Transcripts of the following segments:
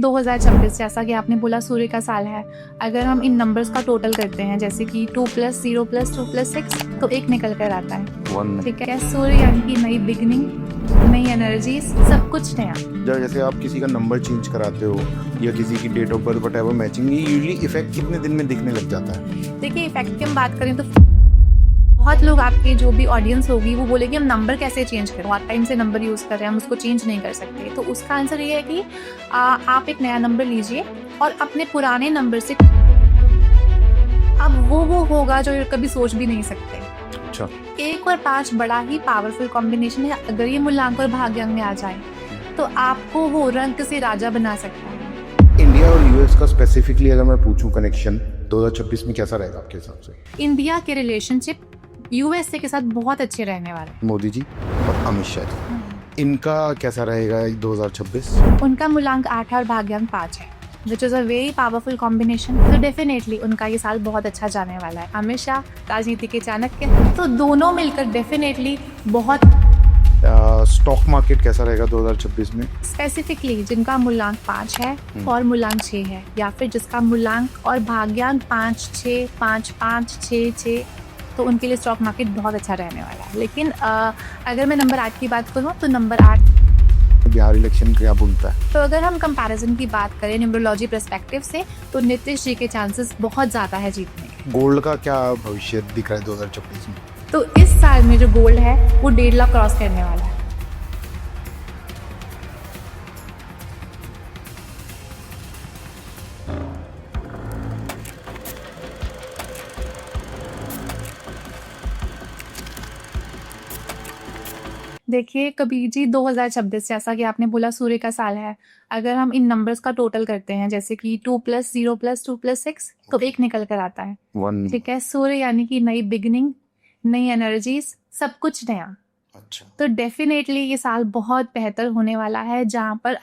2026 जैसा कि आपने बोला सूर्य का साल है। अगर हम इन नंबर्स का टोटल करते हैं जैसे कि 2 + 0 + 2 + 6 तो 1 निकल कर आता है। ठीक है, सूर्य यानी कि नई बिगनिंग, नई एनर्जीज, सब कुछ नया। जैसे आप किसी का नंबर चेंज कराते हो या किसी की date of birth whatever matching, ये यूजुअली इफेक्ट कितने दिन में दिखने लग जाता है? देखिए, इफेक्ट की हम बात करें तो बहुत लोग, आपके जो भी ऑडियंस होगी वो बोलेगी हम नंबर कैसे चेंज करें, बहुत टाइम से नंबर यूज़ कर रहे हैं, हम उसको चेंज नहीं कर सकते। तो उसका आंसर ये है कि आप एक नया नंबर लीजिए और अपने पुराने नंबर से अब वो होगा जो कभी सोच भी नहीं सकते। अच्छा। 1 और 5 बड़ा ही पावरफुल कॉम्बिनेशन है। अगर ये मूल्यांक और भाग्यांक में आ जाए तो आपको वो रंग से राजा बना सकता है। इंडिया और यूएस का स्पेसिफिकली अगर मैं पूछूं कनेक्शन 2026 में कैसा रहेगा आपके हिसाब से? इंडिया के रिलेशनशिप यूएसए के साथ बहुत अच्छे रहने वाले हैं। मोदी जी और अमित शाह जी, इनका कैसा रहेगा 2026? उनका मूल्यांक 8 है और भाग्यांक 5 है, which is a very powerful combination. तो डेफिनेटली उनका ये साल बहुत अच्छा जाने वाला है। अमित शाह राजनीति के चाणक्य, तो दोनों मिलकर डेफिनेटली बहुत। स्टॉक मार्केट कैसा रहेगा 2026 में? स्पेसिफिकली जिनका मूल्यांक 5 है और मूल्यांक 6 है, या फिर जिसका मूल्यांक और भाग्यांक 5, 6, 5, 5, 6, 6, तो उनके लिए स्टॉक मार्केट बहुत अच्छा रहने वाला है। लेकिन अगर मैं नंबर 8 की बात करूँ तो नंबर 8 बिहार इलेक्शन क्या बोलता है? तो अगर हम कंपैरिजन की बात करें न्यूमरोलॉजी पर्सपेक्टिव से तो नीतीश जी के चांसेस बहुत ज़्यादा है जीतने के। गोल्ड का क्या भविष्य दिख रहा है 2026 में? तो इस साल में जो गोल्ड है वो 1.5 लाख क्रॉस करने वाला है। देखिए कबीर जी, 2026 जैसा कि आपने बोला सूर्य का साल है। अगर हम इन नंबर्स का टोटल करते हैं जैसे कि 2 + 0 + 2 + 6 तो 1 निकल कर आता है। 1। ठीक है, सूर्य यानी कि नई बिगनिंग, नई एनर्जीज, सब कुछ नया। अच्छा। तो डेफिनेटली ये साल बहुत बेहतर होने वाला है, जहाँ पर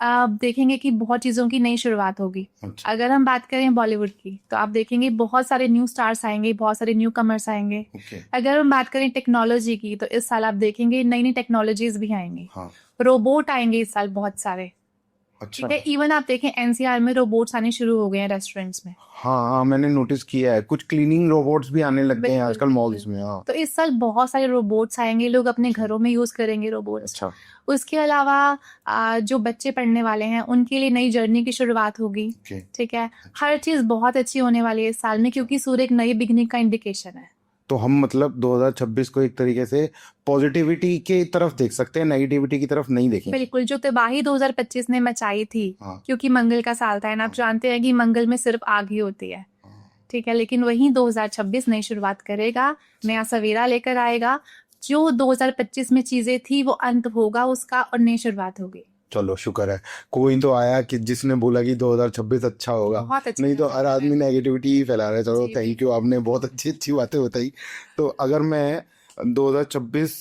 आप देखेंगे कि बहुत चीज़ों की नई शुरुआत होगी। अच्छा। अगर हम बात करें बॉलीवुड की तो आप देखेंगे बहुत सारे न्यू स्टार्स आएंगे, बहुत सारे न्यू कमर्स आएंगे। ओके। अगर हम बात करें टेक्नोलॉजी की तो इस साल आप देखेंगे नई नई टेक्नोलॉजीज भी आएंगी। हाँ। रोबोट आएंगे इस साल बहुत सारे। अच्छा। ठीक है, इवन आप देखें एनसीआर में रोबोट्स आने शुरू हो गए हैं रेस्टोरेंट्स में। हाँ, मैंने नोटिस किया है, कुछ क्लीनिंग रोबोट्स भी आने लग गए हैं बिल्कुल, आजकल बिल्कुल। मॉल्स में। हाँ। तो इस साल बहुत सारे रोबोट्स आएंगे, लोग अपने घरों में यूज करेंगे रोबोट्स। अच्छा। उसके अलावा जो बच्चे पढ़ने वाले हैं उनके लिए नई जर्नी की शुरुआत होगी। ओके। ठीक है, हर चीज बहुत अच्छी होने वाली है इस साल में, क्योंकि सूर्य एक नई बिगनिंग का इंडिकेशन है। तो हम मतलब 2026 को एक तरीके से पॉजिटिविटी की तरफ देख सकते हैं, नेगेटिविटी की तरफ नहीं देखें। बिल्कुल, जो तबाही 2025 ने मचाई थी, हाँ। क्योंकि मंगल का साल था, आप जानते हैं कि मंगल में सिर्फ आग ही होती है। हाँ। ठीक है, लेकिन वही 2026 नई शुरुआत करेगा, नया सवेरा लेकर आएगा। जो 2025 में चीजें थी वो अंत होगा उसका और नई शुरुआत होगी। चलो शुक्र है कोई तो आया कि जिसने बोला कि 2026 अच्छा होगा, बहुत अच्छा नहीं तो हर आदमी नेगेटिविटी ही फैला रहा है। चलो जी, थैंक यू, आपने बहुत अच्छी अच्छी बातें बताई। तो अगर मैं 2026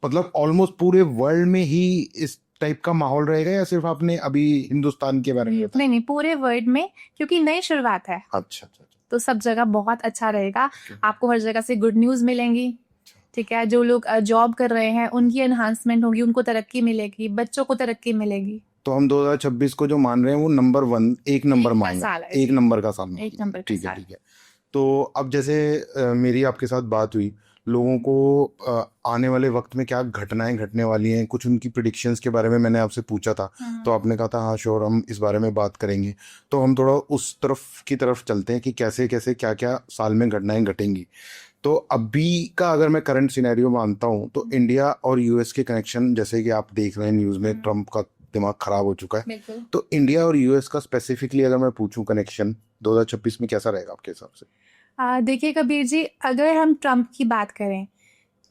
मतलब ऑलमोस्ट पूरे वर्ल्ड में ही इस टाइप का माहौल रहेगा या सिर्फ आपने अभी हिंदुस्तान के बारे में बताया? नहीं, पूरे वर्ल्ड में, क्योंकि नई शुरुआत है। अच्छा अच्छा। तो सब जगह बहुत अच्छा रहेगा। आपको हर जगह से गुड न्यूज मिलेंगी। ठीक है, जो लोग जॉब कर रहे हैं उनकी एनहांसमेंट होगी, उनको तरक्की मिलेगी, बच्चों को तरक्की मिलेगी। तो हम 2026 को जो मान रहे हैं वो नंबर 1, एक नंबर मानेंगे, साल है। एक नंबर का साल। एक नंबर का ठीक है साल। ठीक है। तो अब जैसे मेरी आपके साथ बात हुई, लोगों को आने वाले वक्त में क्या घटनाएं घटने वाली हैं, कुछ उनकी प्रिडिक्शंस के बारे में मैंने आपसे पूछा था। तो आपने कहा था हाँ श्योर, हम इस बारे में बात करेंगे। तो हम थोड़ा उस तरफ की तरफ चलते हैं कि कैसे कैसे क्या क्या साल में घटनाएं घटेंगी। तो अभी का अगर मैं करंट सिनेरियो मानता हूँ तो इंडिया और यूएस के कनेक्शन, जैसे कि आप देख रहे हैं न्यूज़ में, ट्रम्प का दिमाग खराब हो चुका है। तो इंडिया और यूएस का स्पेसिफिकली अगर मैं पूछूं कनेक्शन 2026 में कैसा रहेगा आपके हिसाब से? देखिए कबीर जी, अगर हम ट्रम्प की बात करें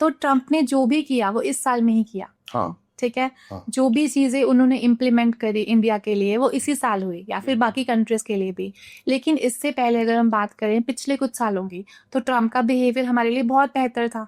तो ट्रम्प ने जो भी किया वो इस साल में ही किया। हाँ। ठीक है। हाँ। जो भी चीजें उन्होंने इम्प्लीमेंट करी इंडिया के लिए वो इसी साल हुई, या फिर बाकी कंट्रीज के लिए भी। लेकिन इससे पहले अगर हम बात करें पिछले कुछ सालों की, तो ट्रम्प का बिहेवियर हमारे लिए बहुत बेहतर था।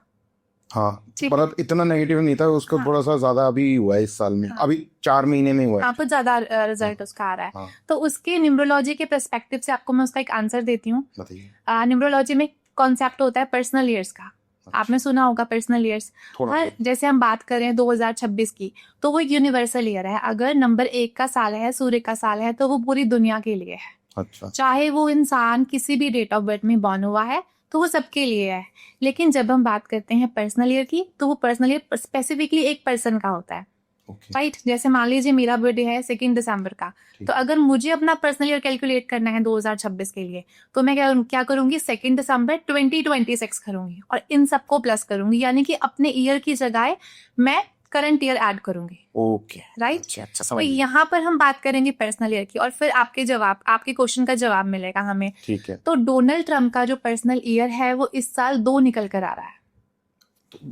हाँ, पर इतना नेगेटिव नहीं था उसको। हाँ। थोड़ा सा ज्यादा अभी हुआ है इस साल में। हाँ। अभी 4 महीने में हुआ है। हाँ, कुछ ज्यादा रिजल्ट उसका आ रहा है। हाँ। तो उसके न्यूमरोलॉजी के पर्सपेक्टिव से आपको मैं उसका एक आंसर देती हूँ। बताइए। न्यूमरोलॉजी में कॉन्सेप्ट होता है पर्सनल ईयर्स का। आपने सुना होगा पर्सनल ईयर्स। थोड़ा हर जैसे हम बात कर रहे हैं 2026 की, तो वो एक यूनिवर्सल ईयर है। अगर नंबर 1 का साल है, सूर्य का साल है, तो वो पूरी दुनिया के लिए है। अच्छा चाहे वो इंसान किसी भी डेट ऑफ बर्थ में बॉर्न हुआ है, तो वो सबके लिए है। लेकिन जब हम बात करते हैं पर्सनल ईयर की, तो वो पर्सनल ईयर स्पेसिफिकली एक पर्सन का होता है, ओके राइट। जैसे मान लीजिए मेरा बर्थडे है 2 दिसंबर का, ठीक तो अगर मुझे अपना पर्सनल ईयर कैलकुलेट करना है 2026 के लिए, तो मैं क्या करूंगी, 2 दिसंबर 2026 करूंगी और इन सबको प्लस करूंगी, यानी कि अपने ईयर की जगह मैं करंट ईयर ऐड करूंगी, ओके राइट। अच्छा तो समझ गया। यहाँ पर हम बात करेंगे पर्सनल ईयर की, और फिर आपके क्वेश्चन का जवाब मिलेगा हमें। ठीक है, तो डोनाल्ड ट्रंप का जो पर्सनल ईयर है वो इस साल 2 निकल कर आ रहा है।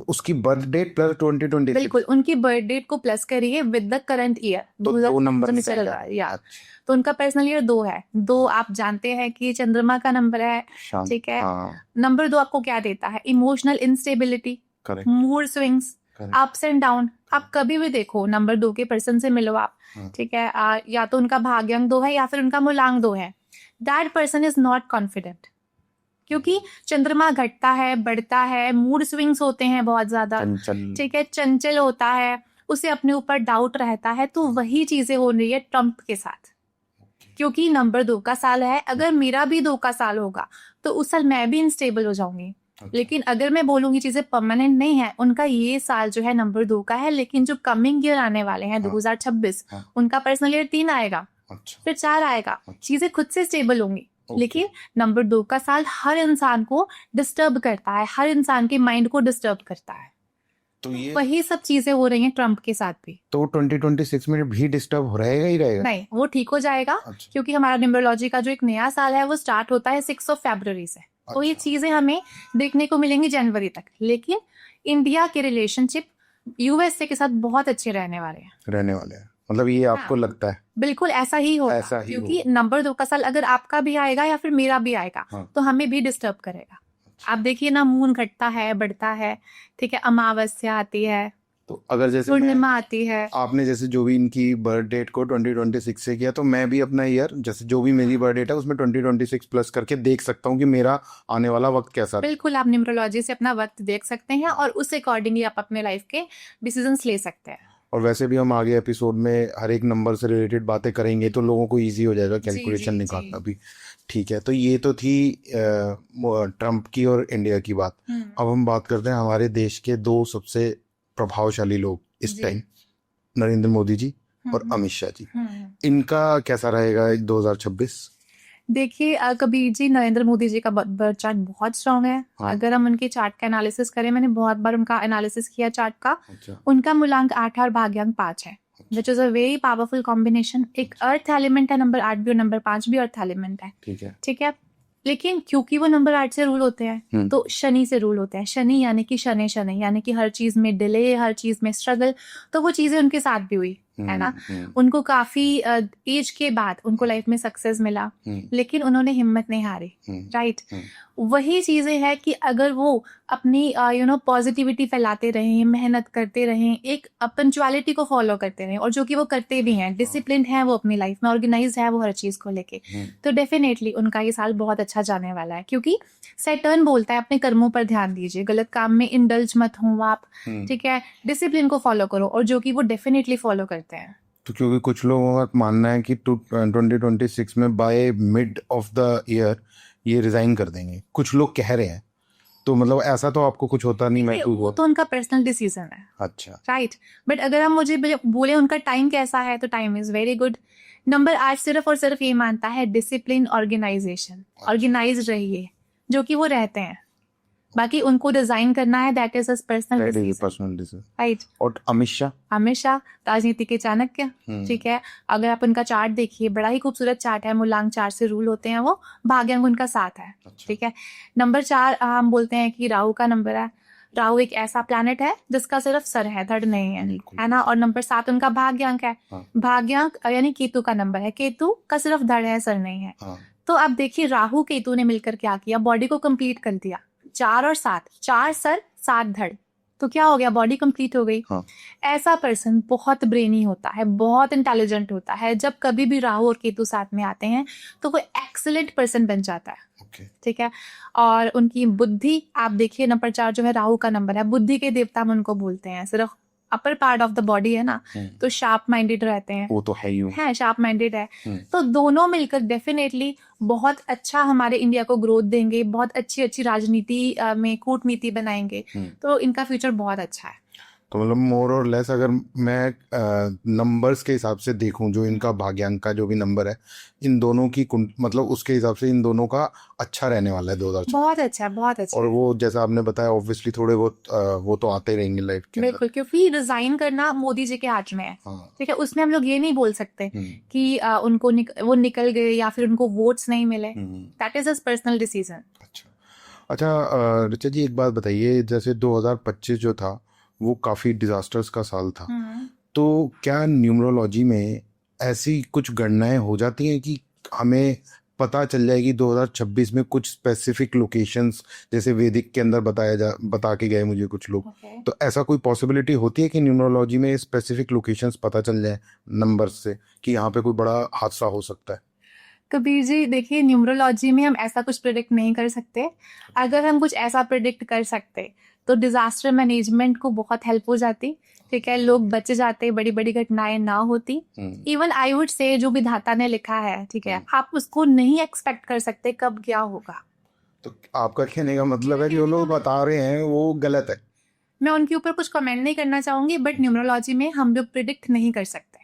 उसकी बर्थ डेट प्लस 2026 बिल्कुल, उनकी बर्थ डेट को प्लस करिए विद द करंट ईयर, तो 2 नंबर चल निकल रहा है, या अच्छा तो उनका पर्सनल ईयर 2 है। 2 आप जानते हैं कि चंद्रमा का नंबर है, शांत ठीक है। हाँ नंबर 2 आपको क्या देता है, emotional instability, correct mood swings, correct ups and down. आप कभी भी देखो नंबर 2 के पर्सन से मिलो आप, हाँ। ठीक है, या तो उनका भाग्यांक 2 है या फिर उनका मूलांक 2 है, that person is not confident, क्योंकि चंद्रमा घटता है, बढ़ता है, मूड स्विंग्स होते हैं बहुत ज्यादा, चंचल ठीक है, चंचल होता है, उसे अपने ऊपर डाउट रहता है। तो वही चीजें हो रही है ट्रम्प के साथ, क्योंकि नंबर 2 का साल है। अगर मेरा भी 2 का साल होगा तो उस साल मैं भी इनस्टेबल हो जाऊंगी। लेकिन अगर मैं बोलूंगी चीजें परमानेंट नहीं है, उनका ये साल जो है नंबर 2 का है, लेकिन जो कमिंग ईयर आने वाले हैं 2026, उनका पर्सनल ईयर 3 आएगा, अच्छा फिर 4 आएगा, चीजें खुद से स्टेबल होंगी। ओके। लेकिन नंबर 2 का साल हर इंसान को डिस्टर्ब करता है, हर इंसान के माइंड को डिस्टर्ब करता है। तो ये वही सब चीजें हो रही हैं ट्रम्प के साथ भी। तो 2026 में भी डिस्टर्ब हो रहेगा ही रहेगा नहीं, वो ठीक हो जाएगा, अच्छा क्योंकि हमारा न्यूमरोलॉजी का जो एक नया साल है वो स्टार्ट होता है 6 फरवरी से। तो ये अच्छा। चीजें हमें देखने को मिलेंगी जनवरी तक। लेकिन इंडिया के रिलेशनशिप यूएसए के साथ बहुत अच्छे रहने वाले हैं, रहने वाले हैं मतलब ये आपको हाँ। लगता है बिल्कुल ऐसा ही होगा, ऐसा ही क्योंकि नंबर 2 का साल अगर आपका भी आएगा या फिर मेरा भी आएगा, हाँ। तो हमें भी डिस्टर्ब करेगा। आप देखिए ना, मून घटता है, बढ़ता है, ठीक है, अमावस्या आती है, तो अगर जैसे पूर्णिमा आती है। आपने जैसे जो भी इनकी बर्थ डेट को 2026 से किया, तो मैं भी अपना ईयर जैसे जो भी मेरी बर्थ डेट है उसमें 2026 प्लस करके देख सकता हूँ कि मेरा आने वाला वक्त कैसा है। बिल्कुल, आप न्यूमरोलॉजी से अपना वक्त देख सकते हैं और उस अकॉर्डिंगली आप अपने लाइफ के डिसीजंस ले सकते हैं। और वैसे भी हम आगे एपिसोड में हर एक नंबर से रिलेटेड बातें करेंगे तो लोगों को इजी हो जाएगा कैलकुलेशन जी, निकालना भी। ठीक है, तो ये तो थी ट्रम्प की और इंडिया की बात। अब हम बात करते हैं हमारे देश के 2 सबसे प्रभावशाली लोग इस जी। टाइम, नरेंद्र मोदी जी और अमित शाह जी। इनका कैसा रहेगा 2026? देखिए कबीर जी, नरेंद्र मोदी जी का बर्थ चार्ट बहुत स्ट्रांग है। हाँ। अगर हम उनके चार्ट का एनालिसिस करें, मैंने बहुत बार उनका एनालिसिस किया चार्ट का। अच्छा उनका मूलांक 8 और भाग्यांक 5 है, which is a very powerful combination. एक अर्थ एलिमेंट है, नंबर 8 भी और नंबर 5 भी अर्थ एलिमेंट है, ठीक है ठीक है। लेकिन क्योंकि वो नंबर 8 से रूल होते हैं, तो शनि से रूल होते हैं। शनि यानी कि शनि यानी कि हर चीज में डिले, हर चीज में स्ट्रगल। तो वो चीजें उनके साथ भी हुई, है ना। उनको काफी एज के बाद उनको लाइफ में सक्सेस मिला, लेकिन उन्होंने हिम्मत नहीं हारी, राइट। वही चीजें हैं कि अगर वो अपनी पॉजिटिविटी फैलाते रहें, मेहनत करते रहें, एक पंक्चुअलिटी को फॉलो करते रहें, और जो कि वो करते भी हैं, डिसिप्लिन है वो अपनी लाइफ में, ऑर्गेनाइज है वो हर चीज को लेके, तो डेफिनेटली उनका ये साल बहुत अच्छा जाने वाला है। क्योंकि सैटर्न बोलता है अपने कर्मों पर ध्यान दीजिए, गलत काम में इंडल्ज मत हो आप, ठीक है, डिसिप्लिन को फॉलो करो, और जो कि वो डेफिनेटली फॉलो करते हैं। तो क्योंकि कुछ लोगों का मानना है कि 2026 में by mid of the year ये रिजाइन कर देंगे, कुछ लोग कह रहे हैं। तो मतलब ऐसा तो आपको कुछ होता नहीं महसूस वो हुआ? तो उनका पर्सनल डिसीजन है, अच्छा राइट। बट अगर हम मुझे बोले उनका टाइम कैसा है, तो time is very good. Number 8 सिर्फ और सिर्फ ये मानता है डिसिप्लिन, ऑर्गेनाइजेशन, ऑर्गेनाइज रहिए, जो कि वो रहते हैं। बाकी उनको डिजाइन करना है, that is his personal decision, right. और अमित शाह? अमित शाह राजनीति के चाणक्य, ठीक है। अगर आप उनका चार्ट देखिए, बड़ा ही खूबसूरत चार्ट है, मूलांक 4 से रूल होते हैं वो, भाग्यांक उनका 7 है, ठीक है। नंबर 4 हम बोलते हैं कि राहु का नंबर है। राहु एक ऐसा प्लैनेट है जिसका सिर्फ सर है, धड़ नहीं है ना। और नंबर 7 उनका भाग्यांक है। भाग्यांक यानी केतु का नंबर है, केतु का सिर्फ धड़ है, सर नहीं है। तो आप देखिए राहु केतु ने मिलकर क्या किया, बॉडी को कंप्लीट कर दिया। 4 और 7, 4 सर 7 धड़, तो क्या हो गया, बॉडी कंप्लीट हो गई। हाँ। ऐसा पर्सन बहुत ब्रेनी होता है, बहुत इंटेलिजेंट होता है। जब कभी भी राहु और केतु साथ में आते हैं तो वो एक्सीलेंट पर्सन बन जाता है। ओके। ठीक है। और उनकी बुद्धि, आप देखिए नंबर 4 जो है राहु का नंबर है, बुद्धि के देवता हम उनको बोलते हैं। सिर्फ upper part of the body है ना, तो शार्प माइंडेड रहते हैं। वो तो है ही है, शार्प माइंडेड है। हम्म। तो दोनों मिलकर डेफिनेटली बहुत अच्छा हमारे इंडिया को ग्रोथ देंगे, बहुत अच्छी अच्छी राजनीति में कूटनीति बनाएंगे। तो इनका फ्यूचर बहुत अच्छा है। तो मतलब मोर और लेस अगर मैं नंबर्स के हिसाब से देखूं, जो इनका भाग्यांक का जो भी नंबर है, इन दोनों की मतलब उसके हिसाब से इन दोनों का अच्छा रहने वाला है 2024। बहुत अच्छा, बहुत अच्छा। और वो जैसा आपने बताया ऑब्वियसली थोड़े बहुत वो तो आते रहेंगे लाइफ के अंदर। बिल्कुल, क्योंकि रिजाइन करना मोदी जी के हाथ में है। हाँ। ठीक है, उसमें हम लोग ये नहीं बोल सकते कि उनको वो निकल गए या फिर उनको वोट्स नहीं मिले। That is his personal decision. अच्छा ऋचा जी, एक बात बताइए, जैसे 2025 जो था वो काफ़ी डिजास्टर्स का साल था, तो क्या न्यूमरोलॉजी में ऐसी कुछ गणनाएं हो जाती हैं कि हमें पता चल जाएगी 2026 में कुछ स्पेसिफिक लोकेशंस, जैसे वैदिक के अंदर बता के गए मुझे कुछ लोग, तो ऐसा कोई पॉसिबिलिटी होती है कि न्यूमरोलॉजी में स्पेसिफिक लोकेशंस पता चल जाए नंबर्स से कि यहाँ पे कोई बड़ा हादसा हो सकता है? कबीर जी देखिए, न्यूमरोलॉजी में हम ऐसा कुछ प्रिडिक्ट नहीं कर सकते। अगर हम कुछ ऐसा प्रिडिक्ट कर सकते तो डिजास्टर मैनेजमेंट को बहुत हेल्प हो जाती। ठीक है, लोग बच जाते, बड़ी बड़ी घटनाएं ना होती। इवन आई वुड से जो विधाता ने लिखा है, ठीक है, आप उसको नहीं एक्सपेक्ट कर सकते कब क्या होगा। तो आपका कहने का मतलब है कि वो लोग बता रहे हैं वो गलत है? मैं उनके ऊपर कुछ कमेंट नहीं करना चाहूंगी, बट न्यूमरोलॉजी में हम लोग प्रिडिक्ट नहीं कर सकते।